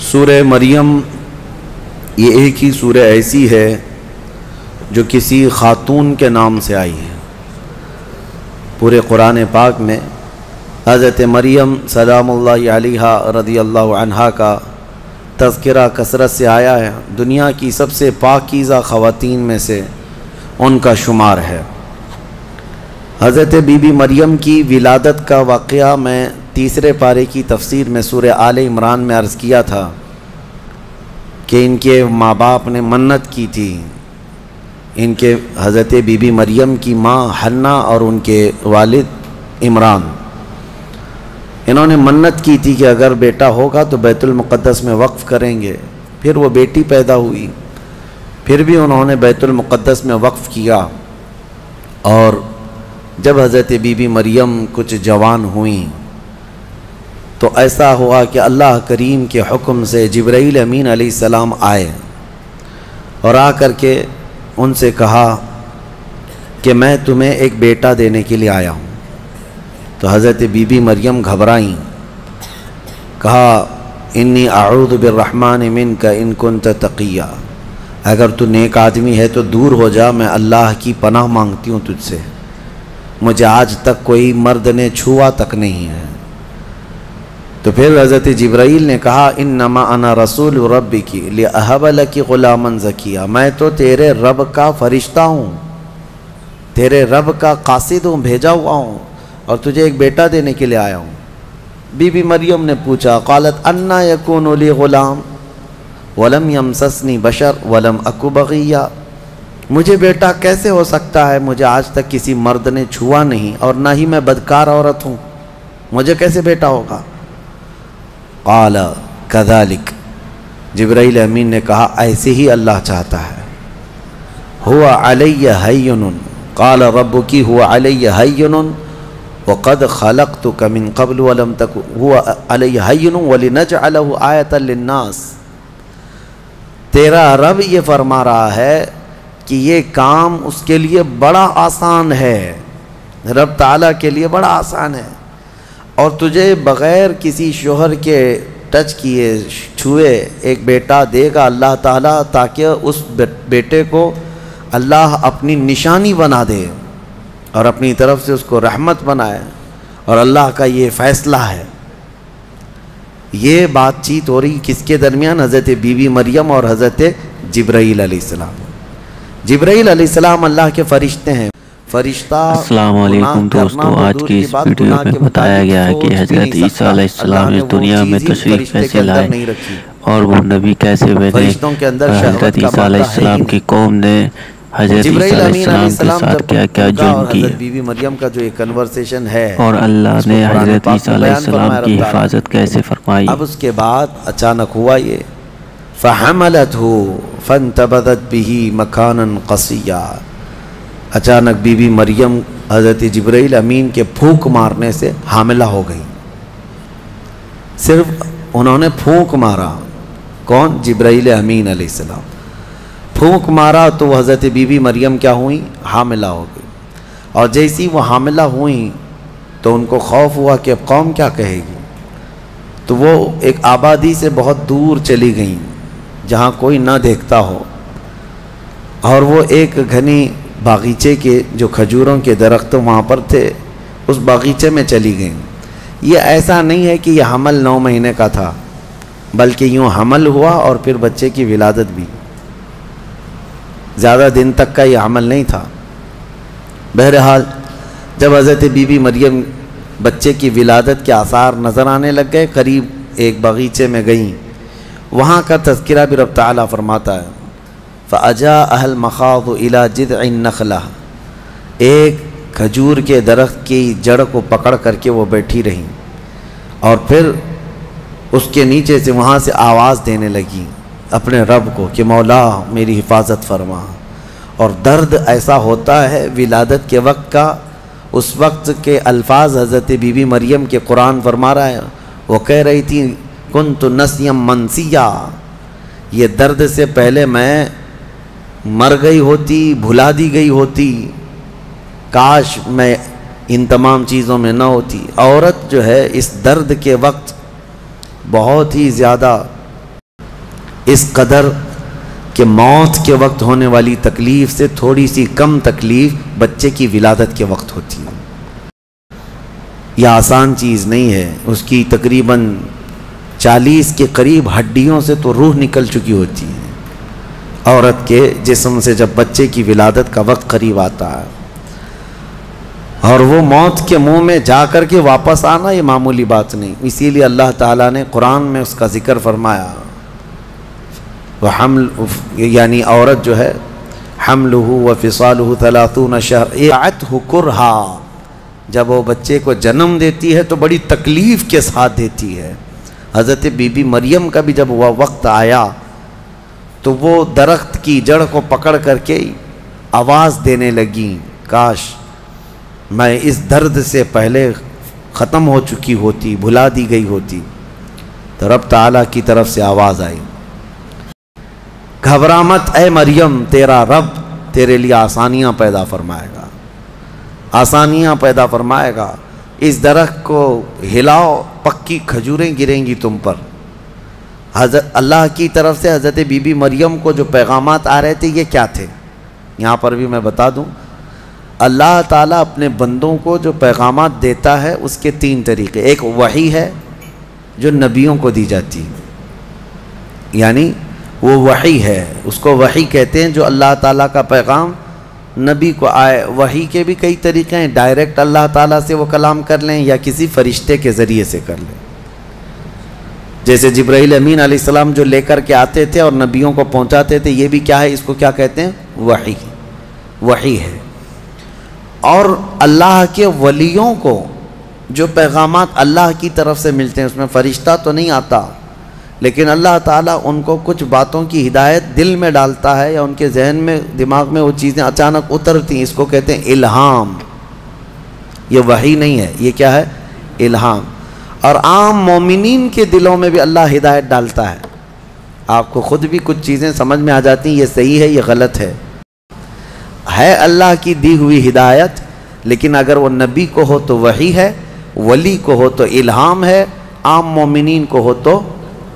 سورہ مریم یہ ایک ہی سورہ ایسی ہے جو کسی خاتون کے نام سے آئی ہے۔ پورے قرآن پاک میں حضرت مریم سلام اللہ علیہا رضی اللہ عنہا کا تذکرہ کثرت سے آیا ہے۔ دنیا کی سب سے پاکیزہ خواتین میں سے ان کا شمار ہے۔ حضرت بی بی مریم کی ولادت کا واقعہ میں تیسرے پارے کی تفسیر میں سورہ آل عمران میں عرض کیا تھا کہ ان کے ماں باپ نے منت کی تھی، ان کے حضرت بی بی مریم کی ماں حنا اور ان کے والد عمران، انہوں نے منت کی تھی کہ اگر بیٹا ہوگا تو بیت المقدس میں وقف کریں گے۔ پھر وہ بیٹی پیدا ہوئی، پھر بھی انہوں نے بیت المقدس میں وقف کیا، اور جب حضرت بی بی مریم کچھ جوان ہوئیں تو ایسا ہوا کہ اللہ کریم کے حکم سے جبرائیل امین علیہ السلام آئے اور آ کر کے ان سے کہا کہ میں تمہیں ایک بیٹا دینے کے لیے آیا ہوں۔ تو حضرت بی بی مریم گھبرائیں، کہا انی اعوذ بالرحمن منک ان کنت تقیا، اگر تو نیک آدمی ہے تو دور ہو جا، میں اللہ کی پناہ مانگتی ہوں تجھ سے، مجھے آج تک کوئی مرد نے چھوا تک نہیں ہے۔ تو پھر حضرت جبرائیل نے کہا انما انا رسول ربک لاہب لک غلاما زکیا، میں تو تیرے رب کا فرشتہ ہوں، تیرے رب کا قاصد ہوں، بھیجا ہوا ہوں، اور تجھے ایک بیٹا دینے کے لیے آیا ہوں۔ بی بی مریم نے پوچھا، قالت انا یکون لی غلام ولم یمسسنی بشر ولم اک بغیا، مجھے بیٹا کیسے ہو سکتا ہے، مجھے آج تک کسی مرد نے چھوا نہیں اور نہ ہی میں بدکار عورت ہوں، مجھے کیسے بیٹا ہوگا؟ قال کذالک، جبرائیل امین نے کہا ایسے ہی اللہ چاہتا ہے۔ ہوا علی ہین، قال ربک ہوا علی ہین وقد خلقتک من قبل ولم تک ہوا علی ہین ولنجعلہ آیۃ للناس، تیرا رب یہ فرما رہا ہے کہ یہ کام اس کے لیے بڑا آسان ہے، رب تعالیٰ کے لیے بڑا آسان ہے، اور تجھے بغیر کسی شوہر کے ٹچ کیے چھوئے ایک بیٹا دے گا اللہ تعالیٰ، تاکہ اس بیٹے کو اللہ اپنی نشانی بنا دے اور اپنی طرف سے اس کو رحمت بنائے، اور اللہ کا یہ فیصلہ ہے۔ یہ بات چیت ہو رہی کس کے درمیان؟ حضرت بی بی مریم اور حضرت جبرائیل علیہ السلام۔ جبرائیل علیہ السلام اللہ کے فرشتے ہیں۔ فرشتہ السلام علیکم دوستو، آج کی اس ویڈیو میں بتایا گیا ہے کہ حضرت عیسیٰ علیہ السلام اس دنیا میں تشریف کیسے لائے اور وہ نبی کیسے بنے، حضرت عیسیٰ علیہ السلام کی قوم نے حضرت عیسیٰ علیہ السلام کے ساتھ کیا کیا جرم کیے، بی بی مریم کا جو ایک کنورسیشن ہے، اور اللہ نے حضرت عیسیٰ علیہ السلام کی حفاظت کیسے فرمائی۔ اب اس کے بعد اچانک ہوا یہ فَحَمَلَتْهُ فَانْتَبَذَتْ بِهِ مَكَانًا قَصِيًّا، اچانک بی بی مریم حضرت جبرائیل امین کے پھونک مارنے سے حاملہ ہو گئی۔ صرف انہوں نے پھونک مارا، کون؟ جبرائیل امین علیہ السلام، پھونک مارا تو حضرت بی بی مریم کیا ہوئیں؟ حاملہ ہو گئی، اور جیسی وہ حاملہ ہوئیں تو ان کو خوف ہوا کہ اب قوم کیا کہے گی، تو وہ ایک آبادی سے بہت دور چلی گئیں جہاں کوئی نہ دیکھتا ہو، اور وہ ایک گھنی باغیچے کے جو کھجوروں کے درخت وہاں پر تھے اس باغیچے میں چلی گئیں۔ یہ ایسا نہیں ہے کہ یہ حمل 9 مہینے کا تھا، بلکہ یوں حمل ہوا اور پھر بچے کی ولادت بھی، زیادہ دن تک کا یہ حمل نہیں تھا۔ بہرحال جب حضرت بی بی مریم بچے کی ولادت کے آثار نظر آنے لگ گئے، قریب ایک باغیچے میں گئیں، وہاں کا تذکرہ بھی رب تعالیٰ فرماتا ہے فَأَجَاءَهَا الْمَخَاضُ إِلَى جِذْعِ النَّخْلَةِ، ایک کھجور کے درخت کی جڑ کو پکڑ کر کے وہ بیٹھی رہیں، اور پھر اس کے نیچے سے وہاں سے آواز دینے لگی اپنے رب کو کہ مولا میری حفاظت فرما۔ اور درد ایسا ہوتا ہے ولادت کے وقت کا، اس وقت کے الفاظ حضرت بی بی مریم کے قرآن فرما رہا ہے، وہ کہہ رہی تھی کنت نسیا منسیا، یہ درد سے پہلے میں مر گئی ہوتی، بھلا دی گئی ہوتی، کاش میں ان تمام چیزوں میں نہ ہوتی۔ عورت جو ہے اس درد کے وقت بہت ہی زیادہ اس قدر کہ موت کے وقت ہونے والی تکلیف سے تھوڑی سی کم تکلیف بچے کی ولادت کے وقت ہوتی ہے۔ یہ آسان چیز نہیں ہے، اس کی تقریباً 40 کے قریب ہڈیوں سے تو روح نکل چکی ہوتی ہے عورت کے جسم سے جب بچے کی ولادت کا وقت قریب آتا ہے، اور وہ موت کے منہ میں جا کر کے واپس آنا یہ معمولی بات نہیں۔ اسی لیے اللہ تعالیٰ نے قرآن میں اس کا ذکر فرمایا، وحمل یعنی عورت جو ہے حملہ وفصالہ 30 شہر اعتہ کرہا، جب وہ بچے کو جنم دیتی ہے تو بڑی تکلیف کے ساتھ دیتی ہے۔ حضرت بی بی مریم کا بھی جب وہ وقت آیا تو وہ درخت کی جڑ کو پکڑ کر کے آواز دینے لگیں، کاش میں اس درد سے پہلے ختم ہو چکی ہوتی، بھلا دی گئی ہوتی۔ تو رب تعالیٰ کی طرف سے آواز آئی، گھبرا مت اے مریم، تیرا رب تیرے لیے آسانیاں پیدا فرمائے گا، آسانیاں پیدا فرمائے گا۔ اس درخت کو ہلاؤ، پکی کھجوریں گریں گی تم پر۔ حضرت اللہ کی طرف سے حضرت بی بی مریم کو جو پیغامات آ رہے تھے یہ کیا تھے؟ یہاں پر بھی میں بتا دوں، اللہ تعالیٰ اپنے بندوں کو جو پیغامات دیتا ہے اس کے 3 طریقے۔ ایک وحی ہے جو نبیوں کو دی جاتی ہے، یعنی وہ وحی ہے، اس کو وحی کہتے ہیں، جو اللہ تعالیٰ کا پیغام نبی کو آئے۔ وحی کے بھی کئی طریقے ہیں، ڈائریکٹ اللہ تعالیٰ سے وہ کلام کر لیں یا کسی فرشتے کے ذریعے سے کر لیں، جیسے جبرائیل امین علیہ السلام جو لے کر کے آتے تھے اور نبیوں کو پہنچاتے تھے، یہ بھی کیا ہے، اس کو کیا کہتے ہیں، وحی، وحی ہے۔ اور اللہ کے ولیوں کو جو پیغامات اللہ کی طرف سے ملتے ہیں، اس میں فرشتہ تو نہیں آتا، لیکن اللہ تعالیٰ ان کو کچھ باتوں کی ہدایت دل میں ڈالتا ہے یا ان کے ذہن میں، دماغ میں وہ چیزیں اچانک اترتی ہیں، اس کو کہتے ہیں الہام۔ یہ وحی نہیں ہے، یہ کیا ہے، الہام۔ اور عام مومنین کے دلوں میں بھی اللہ ہدایت ڈالتا ہے، آپ کو خود بھی کچھ چیزیں سمجھ میں آ جاتی ہیں، یہ صحیح ہے، یہ غلط ہے اللہ کی دی ہوئی ہدایت، لیکن اگر وہ نبی کو ہو تو وحی ہے، ولی کو ہو تو الہام ہے، عام مومنین کو ہو تو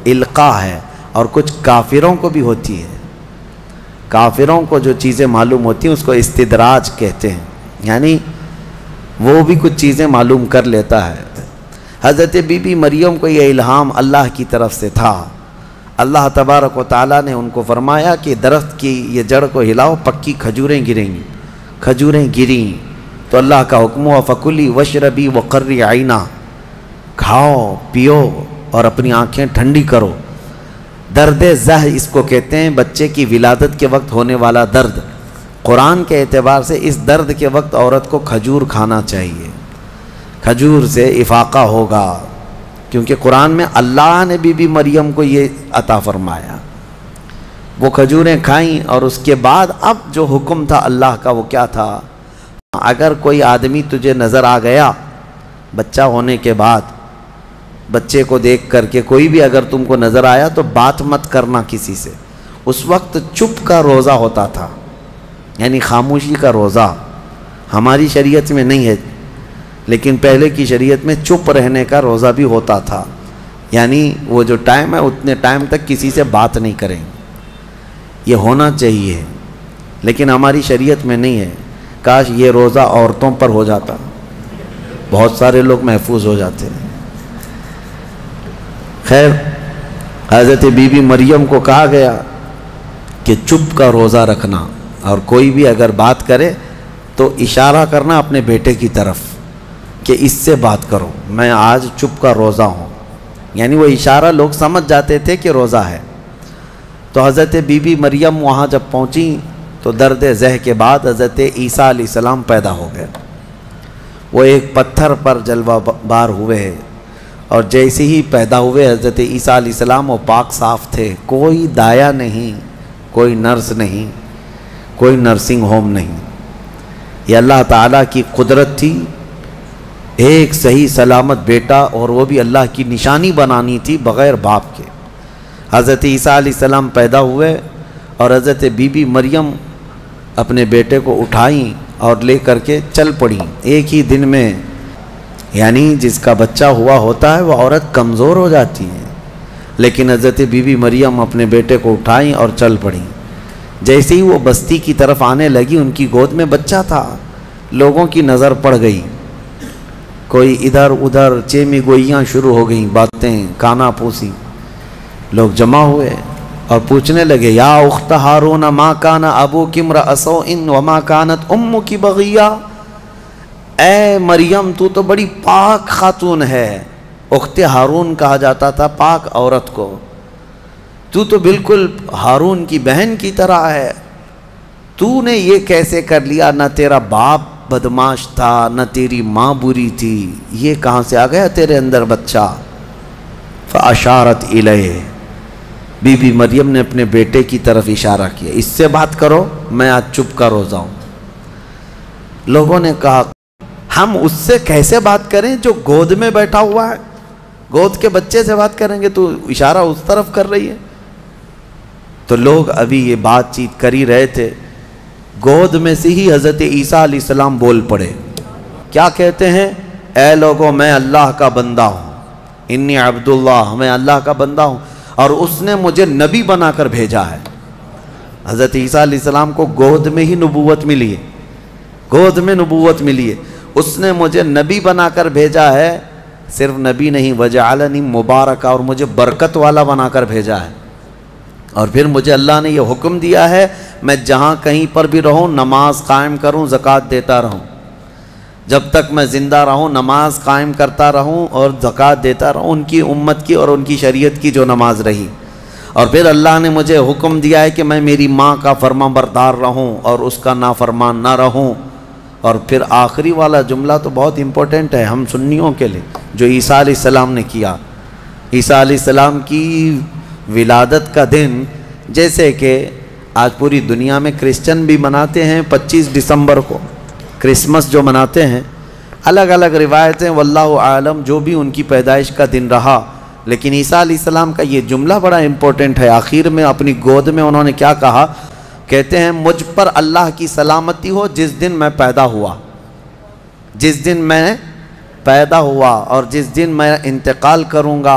القاء ہے۔ اور کچھ کافروں کو بھی ہوتی ہے، کافروں کو جو چیزیں معلوم ہوتی ہیں اس کو استدراج کہتے ہیں، یعنی وہ بھی کچھ چیزیں معلوم کر لیتا ہے۔ حضرت بی بی مریم کو یہ الہام اللہ کی طرف سے تھا، اللہ تبارک و تعالیٰ نے ان کو فرمایا کہ درخت کی یہ جڑ کو ہلاؤ، پکی کھجوریں گریں گی۔ کھجوریں گریں تو اللہ کا حکم ہوا، فکلی وشربی وقری عینا، کھاؤ پیو اور اپنی آنکھیں ٹھنڈی کرو۔ درد زہ اس کو کہتے ہیں، بچے کی ولادت کے وقت ہونے والا درد۔ قرآن کے اعتبار سے اس درد کے وقت عورت کو کھجور کھانا چاہیے، کھجور سے افاقہ ہوگا، کیونکہ قرآن میں اللہ نے بی بی مریم کو یہ عطا فرمایا۔ وہ کھجوریں کھائیں اور اس کے بعد اب جو حکم تھا اللہ کا وہ کیا تھا، اگر کوئی آدمی تجھے نظر آ گیا بچہ ہونے کے بعد، بچے کو دیکھ کر کے کوئی بھی اگر تم کو نظر آیا تو بات مت کرنا کسی سے۔ اس وقت چپ کا روزہ ہوتا تھا، یعنی خاموشی کا روزہ، ہماری شریعت میں نہیں ہے لیکن پہلے کی شریعت میں چپ رہنے کا روزہ بھی ہوتا تھا، یعنی وہ جو ٹائم ہے اتنے ٹائم تک کسی سے بات نہیں کریں، یہ ہونا چاہیے، لیکن ہماری شریعت میں نہیں ہے۔ کاش یہ روزہ عورتوں پر ہو جاتا، بہت سارے لوگ محفوظ ہو جاتے ہیں۔ خیر، حضرت بی بی مریم کو کہا گیا کہ چپ کا روزہ رکھنا، اور کوئی بھی اگر بات کرے تو اشارہ کرنا اپنے بیٹے کی طرف کہ اس سے بات کرو، میں آج چپ کا روزہ ہوں، یعنی وہ اشارہ لوگ سمجھ جاتے تھے کہ روزہ ہے۔ تو حضرت بی بی مریم وہاں جب پہنچی تو درد زہ کے بعد حضرت عیسیٰ علیہ السلام پیدا ہو گئے۔ وہ ایک پتھر پر جلوہ بار ہوئے، اور جیسے ہی پیدا ہوئے حضرت عیسیٰ علیہ السلام وہ پاک صاف تھے، کوئی دایا نہیں، کوئی نرس نہیں، کوئی نرسنگ ہوم نہیں، یہ اللہ تعالیٰ کی قدرت تھی۔ ایک صحیح سلامت بیٹا، اور وہ بھی اللہ کی نشانی بنانی تھی بغیر باپ کے۔ حضرت عیسیٰ علیہ السلام پیدا ہوئے اور حضرت بی بی مریم اپنے بیٹے کو اٹھائیں اور لے کر کے چل پڑیں ایک ہی دن میں۔ یعنی جس کا بچہ ہوا ہوتا ہے وہ عورت کمزور ہو جاتی ہے، لیکن حضرت بی بی مریم اپنے بیٹے کو اٹھائیں اور چل پڑیں۔ جیسے ہی وہ بستی کی طرف آنے لگی، ان کی گود میں بچہ تھا، لوگوں کی نظر پڑ گئی، کوئی ادھر ادھر چیمی گوئیاں شروع ہو گئیں، باتیں کانا پوسی، لوگ جمع ہوئے اور پوچھنے لگے یا اخت ہارون ما کان ابوک امرأ سوء وما کانت امک بغیہ، اے مریم تو بڑی پاک خاتون ہے، اخت ہارون کہا جاتا تھا پاک عورت کو، تو بالکل ہارون کی بہن کی طرح ہے، تو نے یہ کیسے کر لیا؟ نہ تیرا باپ بدماش تھا، نہ تیری ماں بری تھی، یہ کہاں سے آ گیا تیرے اندر بچہ؟ فاشارت الیہ، بی بی مریم نے اپنے بیٹے کی طرف اشارہ کیا، اس سے بات کرو، میں آج چپ کا روزہ ہوں۔ لوگوں نے کہا ہم اس سے کیسے بات کریں جو گود میں بیٹھا ہوا ہے؟ گود کے بچے سے بات کریں گے؟ تو اشارہ اس طرف کر رہی ہے۔ تو لوگ ابھی یہ بات چیت کر ہی رہے تھے، گود میں سے ہی حضرت عیسیٰ علیہ السلام بول پڑے۔ کیا کہتے ہیں؟ اے لوگوں، میں اللہ کا بندہ ہوں، انی عبداللہ، میں اللہ کا بندہ ہوں، اور اس نے مجھے نبی بنا کر بھیجا ہے۔ حضرت عیسیٰ علیہ السلام کو گود میں ہی نبوت ملی ہے، گود میں نبوت ملی ہے، اس نے مجھے نبی بنا کر بھیجا ہے، صرف نبی نہیں، وجعلنی مبارکہ، اور مجھے برکت والا بنا کر بھیجا ہے، اور پھر مجھے اللہ نے یہ حکم دیا ہے میں جہاں کہیں پر بھی رہوں نماز قائم کروں، زکوٰۃ دیتا رہوں، جب تک میں زندہ رہوں نماز قائم کرتا رہوں اور زکوٰۃ دیتا رہوں، ان کی امت کی اور ان کی شریعت کی جو نماز رہی۔ اور پھر اللہ نے مجھے حکم دیا ہے کہ میں میری ماں کا فرما بردار رہوں اور اس کا نافرمان نہ رہوں۔ اور پھر آخری والا جملہ تو بہت امپورٹنٹ ہے ہم سنیوں کے لیے، جو عیسیٰ علیہ السلام نے کیا۔ عیسیٰ علیہ السلام کی ولادت کا دن، جیسے کہ آج پوری دنیا میں کرسچن بھی مناتے ہیں 25 دسمبر کو، کرسمس جو مناتے ہیں، الگ الگ روایتیں واللہ عالم جو بھی ان کی پیدائش کا دن رہا، لیکن عیسیٰ علیہ السلام کا یہ جملہ بڑا امپورٹنٹ ہے۔ آخر میں اپنی گود میں انہوں نے کیا کہا؟ کہتے ہیں مجھ پر اللہ کی سلامتی ہو جس دن میں پیدا ہوا، جس دن میں پیدا ہوا، اور جس دن میں انتقال کروں گا،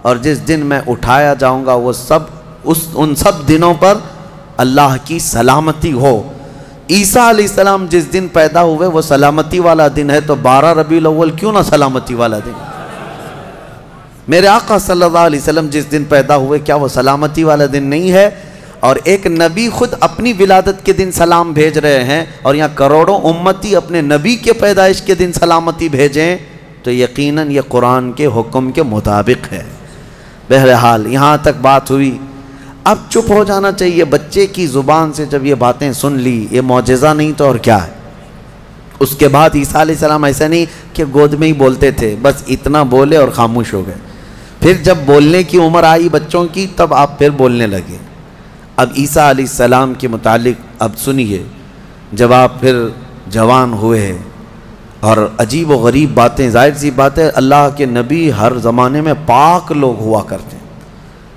اور جس دن میں اٹھایا جاؤں گا، وہ سب ان سب دنوں پر اللہ کی سلامتی ہو۔ عیسیٰ علیہ السلام جس دن پیدا ہوئے وہ سلامتی والا دن ہے، تو 12 ربیع الاول کیوں نہ سلامتی والا دن؟ میرے آقا صلی اللہ علیہ وسلم جس دن پیدا ہوئے کیا وہ سلامتی والا دن نہیں ہے؟ اور ایک نبی خود اپنی ولادت کے دن سلام بھیج رہے ہیں، اور یہاں کروڑوں امتی اپنے نبی کے پیدائش کے دن سلامتی بھیجیں، تو یقیناً یہ قرآن کے حکم کے مطابق ہے۔ بہرحال یہاں تک بات ہوئی، اب چپ ہو جانا چاہیے۔ بچے کی زبان سے جب یہ باتیں سن لی، یہ معجزہ نہیں تو اور کیا ہے؟ اس کے بعد عیسیٰ علیہ السلام ایسا نہیں کہ گود میں ہی بولتے تھے، بس اتنا بولے اور خاموش ہو گئے۔ پھر جب بولنے کی عمر آئی بچوں کی، تب آپ پھر بولنے لگے۔ اب عیسیٰ علیہ السلام کے متعلق اب سنیے، جب آپ پھر جوان ہوئے اور عجیب و غریب باتیں، ظاہر سی بات ہے اللہ کے نبی ہر زمانے میں پاک لوگ ہوا کرتے ہیں،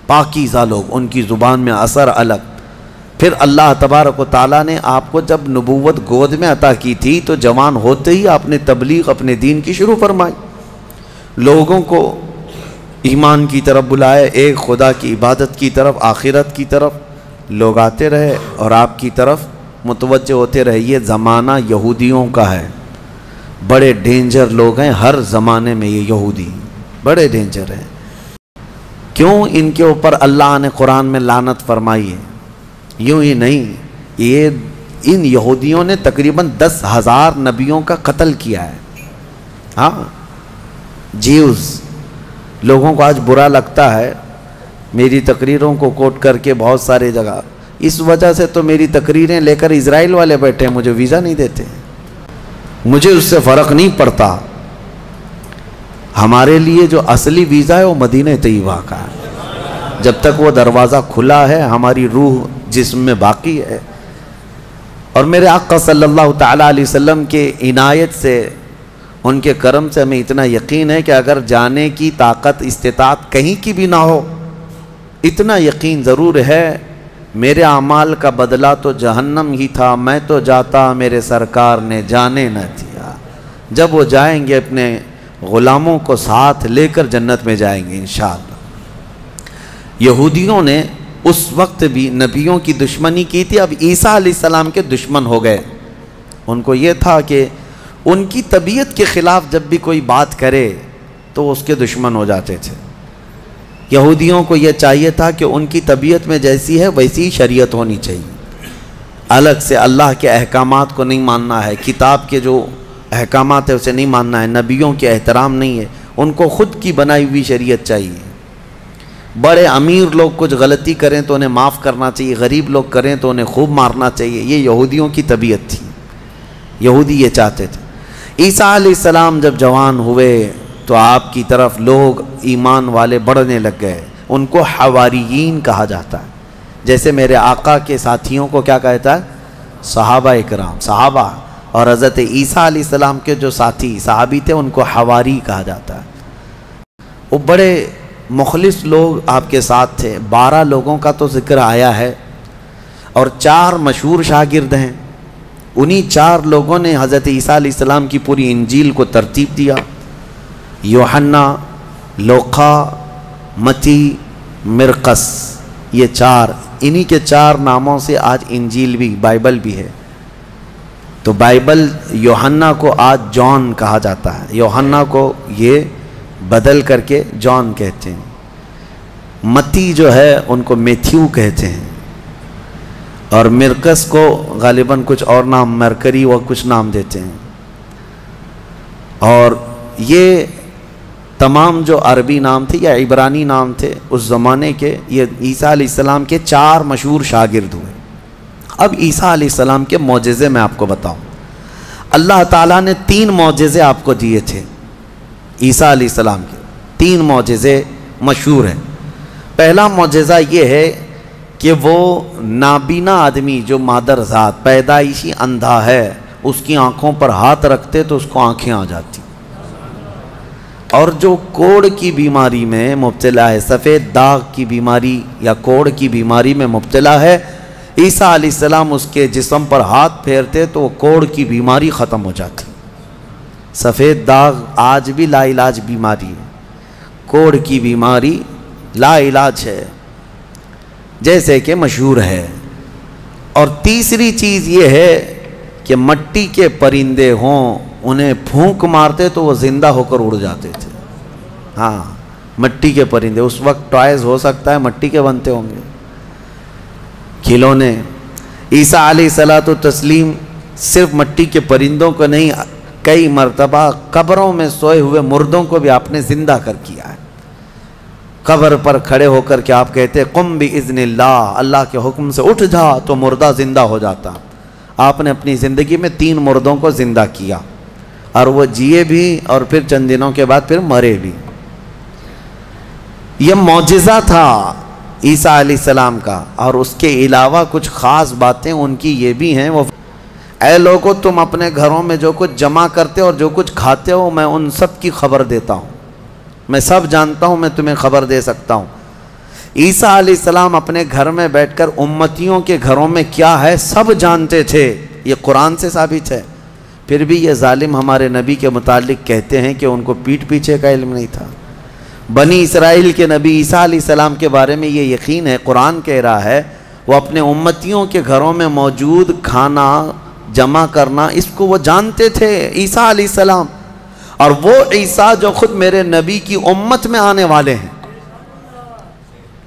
پاکیزہ لوگ، ان کی زبان میں اثر الگ۔ پھر اللہ تبارک و تعالیٰ نے آپ کو جب نبوت گود میں عطا کی تھی تو جوان ہوتے ہی آپ نے تبلیغ اپنے دین کی شروع فرمائی، لوگوں کو ایمان کی طرف بلائے، ایک خدا کی عبادت کی طرف، آخرت کی طرف لوگ آتے رہے اور آپ کی طرف متوجہ ہوتے رہے۔ یہ زمانہ یہودیوں کا ہے، بڑے ڈینجر لوگ ہیں ہر زمانے میں، یہ یہودی بڑے ڈینجر ہیں۔ کیوں؟ ان کے اوپر اللہ نے قرآن میں لعنت فرمائی ہے۔ یوں ہی نہیں، یہ ان یہودیوں نے تقریباً 10,000 نبیوں کا قتل کیا ہے۔ ہاں، جیوز لوگوں کو آج برا لگتا ہے میری تقریروں کو کوٹ کر کے بہت سارے جگہ، اس وجہ سے تو میری تقریریں لے کر اسرائیل والے بیٹھے ہیں، مجھے ویزا نہیں دیتے، مجھے اس سے فرق نہیں پڑتا۔ ہمارے لیے جو اصلی ویزا ہے وہ مدینہ طیبہ کا ہے، جب تک وہ دروازہ کھلا ہے ہماری روح جسم میں باقی ہے۔ اور میرے آقا صلی اللہ تعالیٰ علیہ وسلم کے عنایت سے، ان کے کرم سے ہمیں اتنا یقین ہے کہ اگر جانے کی طاقت استطاعت کہیں کی بھی نہ ہو، اتنا یقین ضرور ہے میرے اعمال کا بدلہ تو جہنم ہی تھا، میں تو جاتا میرے سرکار نے جانے نہ دیا۔ جب وہ جائیں گے اپنے غلاموں کو ساتھ لے کر جنت میں جائیں گے انشاءاللہ۔ یہودیوں نے اس وقت بھی نبیوں کی دشمنی کی تھی، اب عیسیٰ علیہ السلام کے دشمن ہو گئے۔ ان کو یہ تھا کہ ان کی طبیعت کے خلاف جب بھی کوئی بات کرے تو اس کے دشمن ہو جاتے تھے۔ یہودیوں کو یہ چاہیے تھا کہ ان کی طبیعت میں جیسی ہے ویسی شریعت ہونی چاہیے، الگ سے اللہ کے احکامات کو نہیں ماننا ہے، کتاب کے جو احکامات ہے اسے نہیں ماننا ہے، نبیوں کے احترام نہیں ہے، ان کو خود کی بنائی ہوئی شریعت چاہیے۔ بڑے امیر لوگ کچھ غلطی کریں تو انہیں معاف کرنا چاہیے، غریب لوگ کریں تو انہیں خوب مارنا چاہیے، یہ یہودیوں کی طبیعت تھی، یہودی یہ چاہتے تھے۔ عیسیٰ علیہ السلام جب جوان ہوئے تو آپ کی طرف لوگ ایمان والے بڑھنے لگ گئے، ان کو حواریین کہا جاتا ہے، جیسے میرے آقا کے ساتھیوں کو کیا کہتا ہے؟ صحابہ اکرام، صحابہ، اور حضرت عیسیٰ علیہ السلام کے جو ساتھی صحابی تھے ان کو حواری کہا جاتا ہے۔ وہ بڑے مخلص لوگ آپ کے ساتھ تھے، 12 لوگوں کا تو ذکر آیا ہے اور 4 مشہور شاگرد ہیں، انہی 4 لوگوں نے حضرت عیسیٰ علیہ السلام کی پوری انجیل کو ترتیب دیا، یوحنا، لوقا، متی، مرقس، یہ 4، انہی کے 4 ناموں سے آج انجیل بھی، بائبل بھی ہے۔ تو بائبل یوحنا کو آج جان کہا جاتا ہے، یوحنا کو یہ بدل کر کے جان کہتے ہیں، متی جو ہے ان کو میتھیو کہتے ہیں، اور مرقس کو غالباً کچھ اور نام، مرکری و کچھ نام دیتے ہیں۔ اور یہ تمام جو عربی نام تھے یا عبرانی نام تھے اس زمانے کے، یہ عیسیٰ علیہ السلام کے 4 مشہور شاگرد ہوئے۔ اب عیسیٰ علیہ السلام کے معجزے میں آپ کو بتاؤں، اللہ تعالیٰ نے 3 معجزے آپ کو دیے تھے عیسیٰ علیہ السلام کے، 3 معجزے مشہور ہیں۔ پہلا معجزہ یہ ہے کہ وہ نابینا آدمی جو مادر ذات پیدائشی اندھا ہے، اس کی آنکھوں پر ہاتھ رکھتے تو اس کو آنکھیں آ جاتی، اور جو کوڑ کی بیماری میں مبتلا ہے، سفید داغ کی بیماری یا کوڑ کی بیماری میں مبتلا ہے، عیسیٰ علیہ السلام اس کے جسم پر ہاتھ پھیرتے تو وہ کوڑ کی بیماری ختم ہو جاتی۔ سفید داغ آج بھی لا علاج بیماری ہے، کوڑ کی بیماری لا علاج ہے، جیسے کہ مشہور ہے۔ اور تیسری چیز یہ ہے کہ مٹی کے پرندے ہوں، انہیں پھونک مارتے تو وہ زندہ ہو کر اڑ جاتے تھے۔ ہاں، مٹی کے پرندے، اس وقت ٹوائز ہو سکتا ہے مٹی کے بنتے ہوں گے، کھلونے۔ عیسیٰ علیہ الصلوۃ والتسلیم صرف مٹی کے پرندوں کو نہیں، کئی مرتبہ قبروں میں سوئے ہوئے مردوں کو بھی آپ نے زندہ کر کیا ہے۔ قبر پر کھڑے ہو کر کے آپ کہتے قم باذن اللہ، اللہ کے حکم سے اٹھ جا تو مردہ زندہ ہو جاتا۔ آپ نے اپنی زندگی میں 3 مردوں کو زندہ کیا، اور وہ جیے بھی اور پھر چند دنوں کے بعد پھر مرے بھی۔ یہ معجزہ تھا عیسیٰ علیہ السلام کا، اور اس کے علاوہ کچھ خاص باتیں ان کی یہ بھی ہیں، وہ اے لوگو تم اپنے گھروں میں جو کچھ جمع کرتے ہو اور جو کچھ کھاتے ہو میں ان سب کی خبر دیتا ہوں، میں سب جانتا ہوں، میں تمہیں خبر دے سکتا ہوں۔ عیسیٰ علیہ السلام اپنے گھر میں بیٹھ کر امتیوں کے گھروں میں کیا ہے سب جانتے تھے، یہ قرآن سے ثابت ہے۔ پھر بھی یہ ظالم ہمارے نبی کے متعلق کہتے ہیں کہ ان کو پیٹھ پیچھے کا علم نہیں تھا۔ بنی اسرائیل کے نبی عیسیٰ علیہ السلام کے بارے میں یہ یقین ہے، قرآن کہہ رہا ہے وہ اپنے امتیوں کے گھروں میں موجود کھانا جمع کرنا، اس کو وہ جانتے تھے عیسیٰ علیہ السلام، اور وہ عیسیٰ جو خود میرے نبی کی امت میں آنے والے ہیں،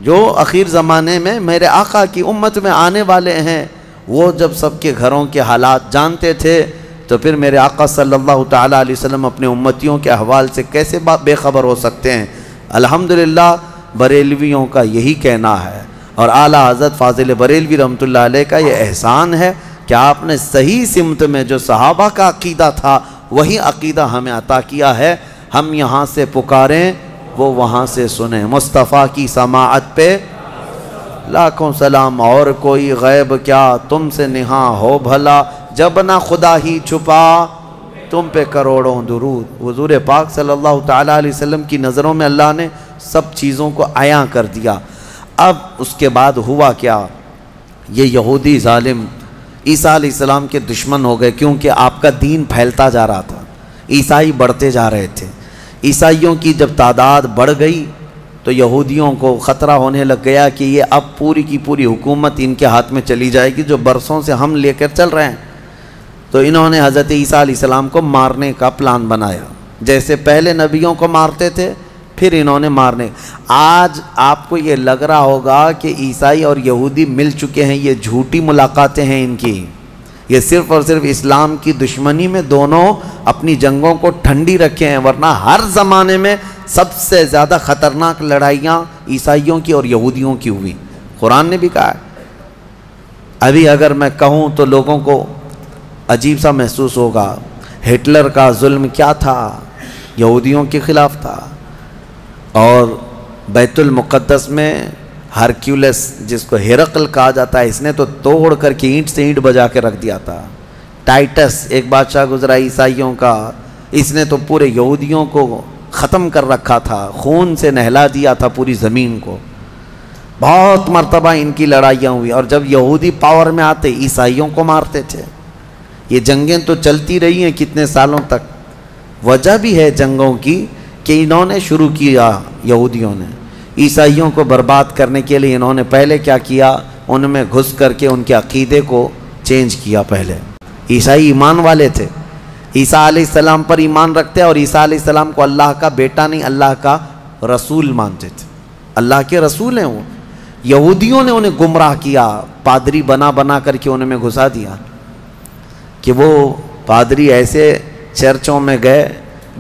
جو اخیر زمانے میں میرے آقا کی امت میں آنے والے ہیں، وہ جب سب کے گھروں کے حالات جانتے تھے تو پھر میرے آقا صلی اللہ تعالیٰ علیہ وسلم اپنے امتیوں کے احوال سے کیسے بے خبر ہو سکتے ہیں؟ الحمدللہ بریلویوں کا یہی کہنا ہے، اور اعلیٰ حضرت فاضل بریلوی رحمۃ اللہ علیہ کا یہ احسان ہے کہ آپ نے صحیح سمت میں جو صحابہ کا عقیدہ تھا وہی عقیدہ ہمیں عطا کیا ہے۔ ہم یہاں سے پکاریں وہ وہاں سے سنیں، مصطفیٰ کی سماعت پہ لاکھوں سلام، اور کوئی غیب کیا تم سے نہاں ہو بھلا، جب نہ خدا ہی چھپا تم پہ کروڑوں درود۔ حضور پاک صلی اللہ تعالیٰ علیہ وسلم کی نظروں میں اللہ نے سب چیزوں کو عیاں کر دیا۔ اب اس کے بعد ہوا کیا؟ یہ یہودی ظالم عیسیٰ علیہ السلام کے دشمن ہو گئے، کیونکہ آپ کا دین پھیلتا جا رہا تھا، عیسائی بڑھتے جا رہے تھے۔ عیسائیوں کی جب تعداد بڑھ گئی تو یہودیوں کو خطرہ ہونے لگ گیا کہ یہ اب پوری کی پوری حکومت ان کے ہاتھ میں چلی جائے گی جو برسوں سے ہم لے کر چل رہے ہیں. تو انہوں نے حضرت عیسیٰ علیہ السلام کو مارنے کا پلان بنایا. جیسے پہلے نبیوں کو مارتے تھے پھر انہوں نے مارنے. آج آپ کو یہ لگ رہا ہوگا کہ عیسائی اور یہودی مل چکے ہیں، یہ جھوٹی ملاقاتیں ہیں ان کی. یہ صرف اور صرف اسلام کی دشمنی میں دونوں اپنی جنگوں کو ٹھنڈی رکھے ہیں، ورنہ ہر زمانے میں سب سے زیادہ خطرناک لڑائیاں عیسائیوں کی اور یہودیوں کی ہوئی. قرآن نے بھی کہا ہے. ابھی اگر میں کہوں تو لوگوں کو عجیب سا محسوس ہوگا. ہٹلر کا ظلم کیا تھا؟ یہودیوں کے خلاف تھا. اور بیت المقدس میں ہرکیولس جس کو ہرقل کہا جاتا ہے، اس نے تو توڑ کر کے اینٹ سے اینٹ بجا کے رکھ دیا تھا. ٹائٹس ایک بادشاہ گزرا عیسائیوں کا، اس نے تو پورے یہودیوں کو ختم کر رکھا تھا، خون سے نہلا دیا تھا پوری زمین کو. بہت مرتبہ ان کی لڑائیاں ہوئی، اور جب یہودی پاور میں آتے عیسائیوں کو مارتے تھے. یہ جنگیں تو چلتی رہی ہیں کتنے سالوں تک. وجہ بھی ہے جنگوں کی کہ انہوں نے شروع کیا، یہودیوں نے عیسائیوں کو برباد کرنے کے لیے. انہوں نے پہلے کیا کیا؟ ان میں گھس کر کے ان کے عقیدے کو چینج کیا. پہلے عیسائی ایمان والے تھے، عیسیٰ علیہ السلام پر ایمان رکھتے، اور عیسیٰ علیہ السلام کو اللہ کا بیٹا نہیں، اللہ کا رسول مانتے تھے. اللہ کے رسول ہیں وہ. یہودیوں نے انہیں گمراہ کیا، پادری بنا بنا کر کے ان میں گھسا دیا کہ وہ پادری ایسے چرچوں میں گئے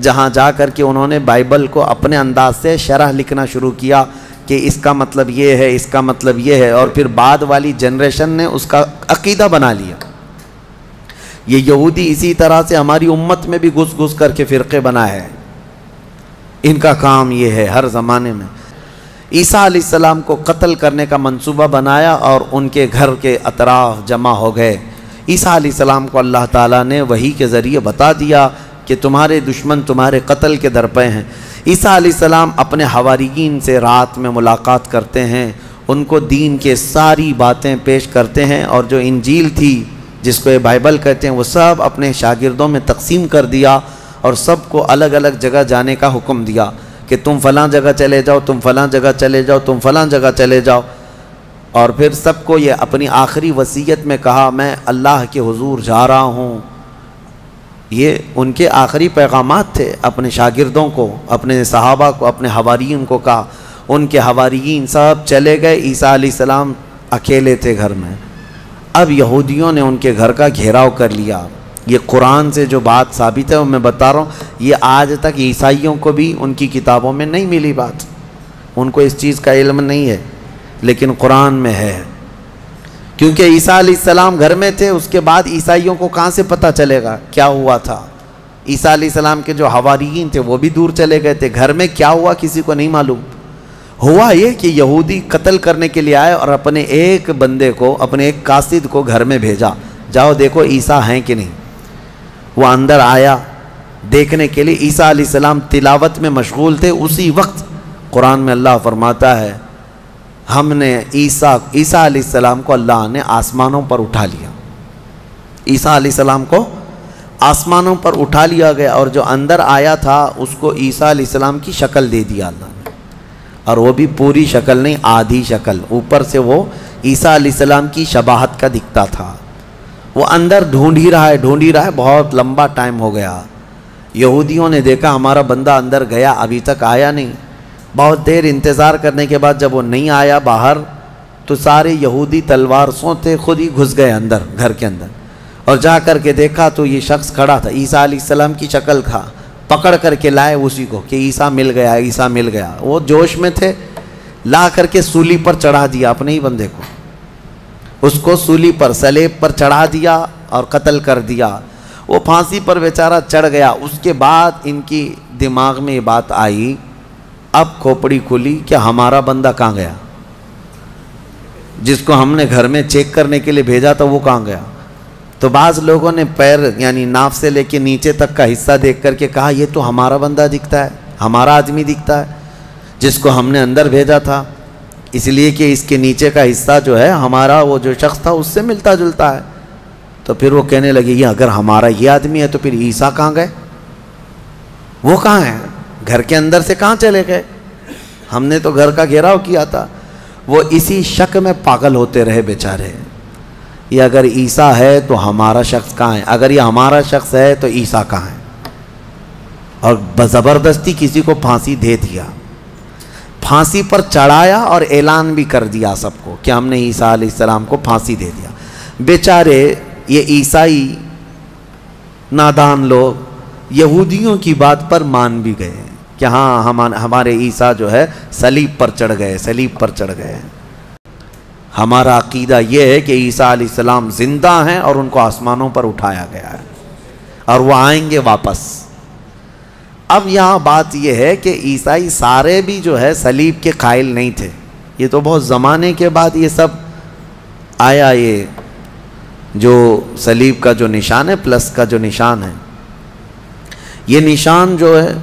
جہاں جا کر کے انہوں نے بائبل کو اپنے انداز سے شرح لکھنا شروع کیا کہ اس کا مطلب یہ ہے، اس کا مطلب یہ ہے، اور پھر بعد والی جنریشن نے اس کا عقیدہ بنا لیا. یہ یہودی اسی طرح سے ہماری امت میں بھی گھس گھس کر کے فرقے بنا ہے. ان کا کام یہ ہے ہر زمانے میں. عیسیٰ علیہ السلام کو قتل کرنے کا منصوبہ بنایا اور ان کے گھر کے اطراف جمع ہو گئے. عیسیٰ علیہ السلام کو اللہ تعالیٰ نے وحی کے ذریعے بتا دیا کہ تمہارے دشمن تمہارے قتل کے در پہ ہیں. عیسیٰ علیہ السلام اپنے حواریین سے رات میں ملاقات کرتے ہیں، ان کو دین کے ساری باتیں پیش کرتے ہیں، اور جو انجیل تھی جس کو یہ بائبل کہتے ہیں وہ سب اپنے شاگردوں میں تقسیم کر دیا، اور سب کو الگ الگ جگہ جانے کا حکم دیا کہ تم فلاں جگہ چلے جاؤ، تم فلاں جگہ چلے جاؤ، تم فلاں جگہ چلے جاؤ. اور پھر سب کو یہ اپنی آخری وصیت میں کہا میں اللہ کے حضور جا رہا ہوں. یہ ان کے آخری پیغامات تھے اپنے شاگردوں کو، اپنے صحابہ کو، اپنے حواریین کو کہا. ان کے حواریین سب چلے گئے، عیسیٰ علیہ السلام اکیلے تھے گھر میں. اب یہودیوں نے ان کے گھر کا گھیراؤ کر لیا. یہ قرآن سے جو بات ثابت ہے وہ میں بتا رہا ہوں، یہ آج تک عیسائیوں کو بھی ان کی کتابوں میں نہیں ملی بات. ان کو اس چیز کا علم نہیں ہے، لیکن قرآن میں ہے. کیونکہ عیسیٰ علیہ السلام گھر میں تھے، اس کے بعد عیسائیوں کو کہاں سے پتہ چلے گا کیا ہوا تھا. عیسیٰ علیہ السلام کے جو حواریین تھے وہ بھی دور چلے گئے تھے. گھر میں کیا ہوا کسی کو نہیں معلوم. ہوا یہ کہ یہودی قتل کرنے کے لیے آئے اور اپنے ایک بندے کو، اپنے ایک قاصد کو گھر میں بھیجا، جاؤ دیکھو عیسیٰ ہیں کہ نہیں. وہ اندر آیا دیکھنے کے لیے. عیسیٰ علیہ السلام تلاوت میں مشغول تھے. اسی وقت قرآن میں اللہ فرماتا ہے ہم نے عیسیٰ علیہ السلام کو اللہ نے آسمانوں پر اٹھا لیا. عیسیٰ علیہ السلام کو آسمانوں پر اٹھا لیا گیا، اور جو اندر آیا تھا اس کو عیسیٰ علیہ السلام کی شکل دے دیا اللہ نے. اور وہ بھی پوری شکل نہیں، آدھی شکل. اوپر سے وہ عیسیٰ علیہ السلام کی شباہت کا دکھتا تھا. وہ اندر ڈھونڈ ہی رہا ہے. بہت لمبا ٹائم ہو گیا. یہودیوں نے دیکھا ہمارا بندہ اندر گیا ابھی تک آیا نہیں. بہت دیر انتظار کرنے کے بعد جب وہ نہیں آیا باہر، تو سارے یہودی تلوار سوتے خود ہی گھس گئے اندر گھر کے اندر. اور جا کر کے دیکھا تو یہ شخص کھڑا تھا، عیسیٰ علیہ السلام کی شکل تھا. پکڑ کر کے لائے اسی کو کہ عیسیٰ مل گیا، عیسیٰ مل گیا. وہ جوش میں تھے، لا کر کے سولی پر چڑھا دیا اپنے ہی بندے کو. اس کو سولی پر، سلیب پر چڑھا دیا اور قتل کر دیا. وہ پھانسی پر بیچارہ چڑھ گیا. اس کے بعد ان کی دماغ میں یہ بات آئی، اب کھوپڑی کھلی کہ ہمارا بندہ کہاں گیا، جس کو ہم نے گھر میں چیک کرنے کے لیے بھیجا تھا وہ کہاں گیا. تو بعض لوگوں نے پیر یعنی ناف سے لے کے نیچے تک کا حصہ دیکھ کر کے کہا یہ تو ہمارا بندہ دکھتا ہے، ہمارا آدمی دکھتا ہے جس کو ہم نے اندر بھیجا تھا، اس لیے کہ اس کے نیچے کا حصہ جو ہے ہمارا وہ جو شخص تھا اس سے ملتا جلتا ہے. تو پھر وہ کہنے لگے یہ اگر ہمارا یہ آدمی ہے تو پھر عیسیٰ کہاں گئے، وہ کہاں ہیں، گھر کے اندر سے کہاں چلے گئے. ہم نے تو گھر کا گھیراؤ کیا تھا. وہ اسی شک میں پاگل ہوتے رہے بیچارے. یہ اگر عیسیٰ ہے تو ہمارا شخص کہاں ہے, اگر یہ ہمارا شخص ہے تو عیسیٰ کہاں ہے. اور زبردستی کسی کو پھانسی دے دیا, پھانسی پر چڑھایا اور اعلان بھی کر دیا سب کو کہ ہم نے عیسیٰ علیہ السلام کو پھانسی دے دیا. بیچارے یہ عیسائی نادان لوگ یہودیوں کی بات پر مان بھی گئے کہ ہاں ہمارے عیسیٰ جو ہے صلیب پر چڑھ گئے, صلیب پر چڑھ گئے. ہمارا عقیدہ یہ ہے کہ عیسیٰ علیہ السلام زندہ ہیں اور ان کو آسمانوں پر اٹھایا گیا ہے اور وہ آئیں گے واپس. اب یہاں بات یہ ہے کہ عیسائی سارے بھی جو ہے صلیب کے قائل نہیں تھے. یہ تو بہت زمانے کے بعد یہ سب آیا, یہ جو صلیب کا جو نشان ہے, پلس کا جو نشان ہے, یہ نشان جو ہے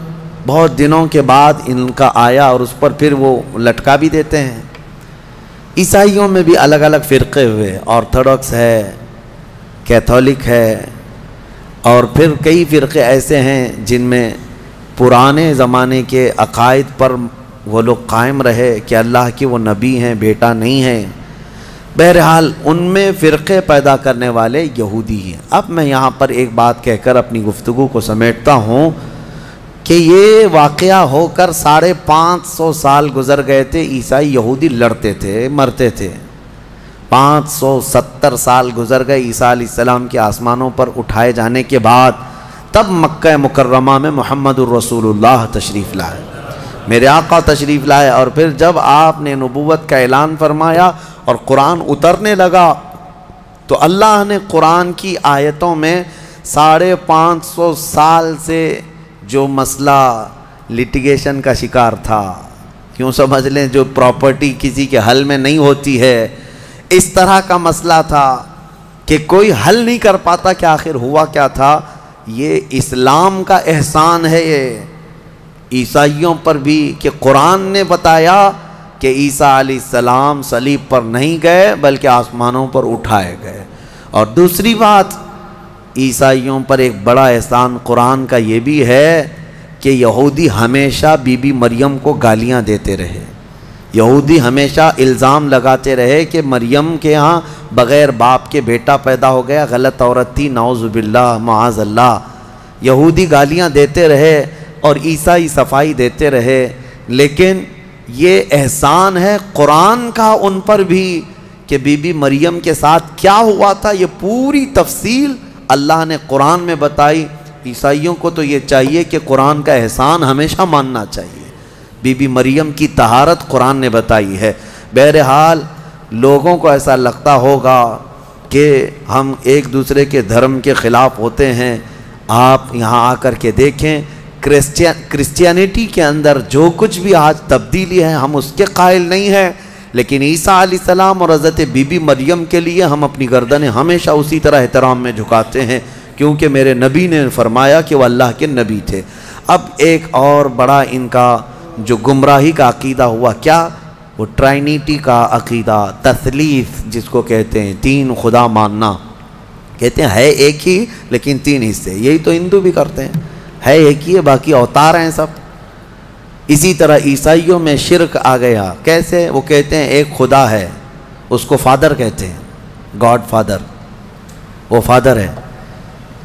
بہت دنوں کے بعد ان کا آیا اور اس پر پھر وہ لٹکا بھی دیتے ہیں. عیسائیوں میں بھی الگ الگ فرقے ہوئے, آرتھوڈکس ہے, کیتھولک ہے, اور پھر کئی فرقے ایسے ہیں جن میں پرانے زمانے کے عقائد پر وہ لوگ قائم رہے کہ اللہ کی وہ نبی ہیں, بیٹا نہیں ہے. بہرحال ان میں فرقے پیدا کرنے والے یہودی ہیں. اب میں یہاں پر ایک بات کہہ کر اپنی گفتگو کو سمیٹتا ہوں کہ یہ واقعہ ہو کر 550 سال گزر گئے تھے. عیسائی یہودی لڑتے تھے, مرتے تھے. 570 سال گزر گئے عیسیٰ علیہ السلام کے آسمانوں پر اٹھائے جانے کے بعد. تب مکہ مکرمہ میں محمد الرسول اللہ تشریف لائے, میرے آقا تشریف لائے. اور پھر جب آپ نے نبوت کا اعلان فرمایا اور قرآن اترنے لگا تو اللہ نے قرآن کی آیتوں میں 550 سال سے جو مسئلہ لٹیگیشن کا شکار تھا, کیوں سمجھ لیں جو پراپرٹی کسی کے حل میں نہیں ہوتی ہے, اس طرح کا مسئلہ تھا کہ کوئی حل نہیں کر پاتا کہ آخر ہوا کیا تھا. یہ اسلام کا احسان ہے یہ عیسائیوں پر بھی کہ قرآن نے بتایا کہ عیسیٰ علیہ السلام صلیب پر نہیں گئے بلکہ آسمانوں پر اٹھائے گئے. اور دوسری بات, عیسائیوں پر ایک بڑا احسان قرآن کا یہ بھی ہے کہ یہودی ہمیشہ بی بی مریم کو گالیاں دیتے رہے. یہودی ہمیشہ الزام لگاتے رہے کہ مریم کے ہاں بغیر باپ کے بیٹا پیدا ہو گیا, غلط عورت تھی, نعوذ باللہ معاذ اللہ. یہودی گالیاں دیتے رہے اور عیسائی صفائی دیتے رہے. لیکن یہ احسان ہے قرآن کا ان پر بھی کہ بی بی مریم کے ساتھ کیا ہوا تھا, یہ پوری تفصیل اللہ نے قرآن میں بتائی. عیسائیوں کو تو یہ چاہیے کہ قرآن کا احسان ہمیشہ ماننا چاہیے. بی بی مریم کی طہارت قرآن نے بتائی ہے. بہرحال لوگوں کو ایسا لگتا ہوگا کہ ہم ایک دوسرے کے دھرم کے خلاف ہوتے ہیں. آپ یہاں آ کر کے دیکھیں کرسچینٹی کے اندر جو کچھ بھی آج تبدیلی ہے ہم اس کے قائل نہیں ہیں, لیکن عیسیٰ علیہ السلام اور حضرت بی بی مریم کے لیے ہم اپنی گردنیں ہمیشہ اسی طرح احترام میں جھکاتے ہیں, کیونکہ میرے نبی نے فرمایا کہ وہ اللہ کے نبی تھے. اب ایک اور بڑا ان کا جو گمراہی کا عقیدہ ہوا, کیا وہ ٹرائنیٹی کا عقیدہ, تثلیث جس کو کہتے ہیں, 3 خدا ماننا. کہتے ہیں ہے ایک ہی لیکن 3 حصے. یہی تو ہندو بھی کرتے ہیں, ہے ایک ہی ہے باقی اوتار ہیں سب. اسی طرح عیسائیوں میں شرک آ گیا. کیسے؟ وہ کہتے ہیں ایک خدا ہے, اس کو فادر کہتے ہیں, گاڈ فادر, وہ فادر ہے,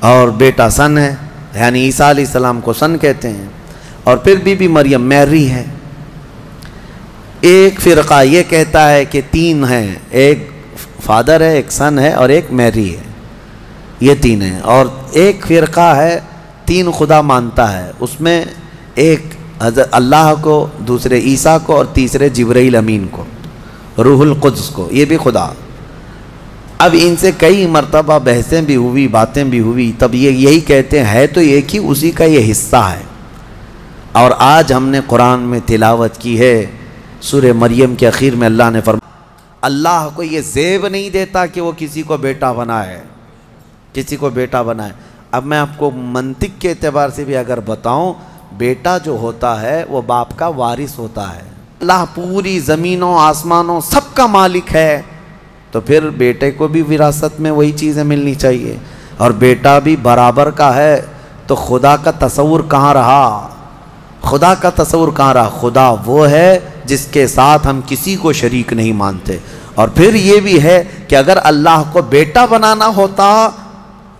اور بیٹا سن ہے, یعنی عیسیٰ علیہ السلام کو سن کہتے ہیں. اور پھر بی بی مریم میری ہے. ایک فرقہ یہ کہتا ہے کہ 3 ہیں, ایک فادر ہے, ایک سن ہے اور ایک میری ہے, یہ 3 ہیں. اور ایک فرقہ ہے 3 خدا مانتا ہے, اس میں ایک حضرت اللہ کو, دوسرے عیسیٰ کو اور تیسرے جبرائیل امین کو, روح القدس کو, یہ بھی خدا. اب ان سے کئی مرتبہ بحثیں بھی ہوئی, باتیں بھی ہوئی, تب یہ یہی کہتے ہیں ہے تو ایک ہی, اسی کا یہ حصہ ہے. اور آج ہم نے قرآن میں تلاوت کی ہے سورہ مریم کے اخیر میں اللہ نے فرمایا اللہ کو یہ زیب نہیں دیتا کہ وہ کسی کو بیٹا بنائے, کسی کو بیٹا بنائے. اب میں آپ کو منطق کے اعتبار سے بھی اگر بتاؤں, بیٹا جو ہوتا ہے وہ باپ کا وارث ہوتا ہے. اللہ پوری زمینوں آسمانوں سب کا مالک ہے, تو پھر بیٹے کو بھی وراثت میں وہی چیزیں ملنی چاہیے. اور بیٹا بھی برابر کا ہے تو خدا کا تصور کہاں رہا. خدا کا تصور کہاں رہا؟ خدا وہ ہے جس کے ساتھ ہم کسی کو شریک نہیں مانتے. اور پھر یہ بھی ہے کہ اگر اللہ کو بیٹا بنانا ہوتا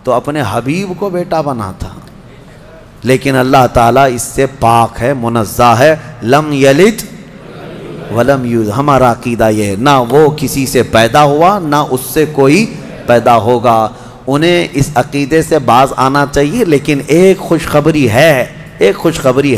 تو اپنے حبیب کو بیٹا بناتا، لیکن اللہ تعالیٰ اس سے پاک ہے، منزہ ہے. لم یلد ولم یولد، ہمارا عقیدہ یہ ہے، نہ وہ کسی سے پیدا ہوا نہ اس سے کوئی پیدا ہوگا. انہیں اس عقیدے سے باز آنا چاہیے. لیکن ایک خوشخبری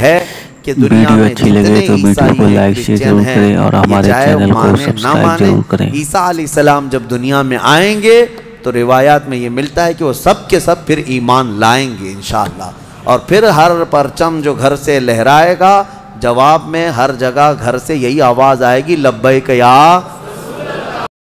ہے کہ دنیا میں جتنے عیسائی کرسچن ہیں اور ہمارے چینل کو سبسکرائب ضرور کریں. عیسیٰ علیہ السلام جب دنیا میں آئیں گے تو روایات میں یہ ملتا ہے کہ وہ سب کے سب پھر ایمان لائیں گے انشاءاللہ. اور پھر ہر پرچم جو گھر سے لہرائے گا، جواب میں ہر جگہ گھر سے یہی آواز آئے گی، لبیک یا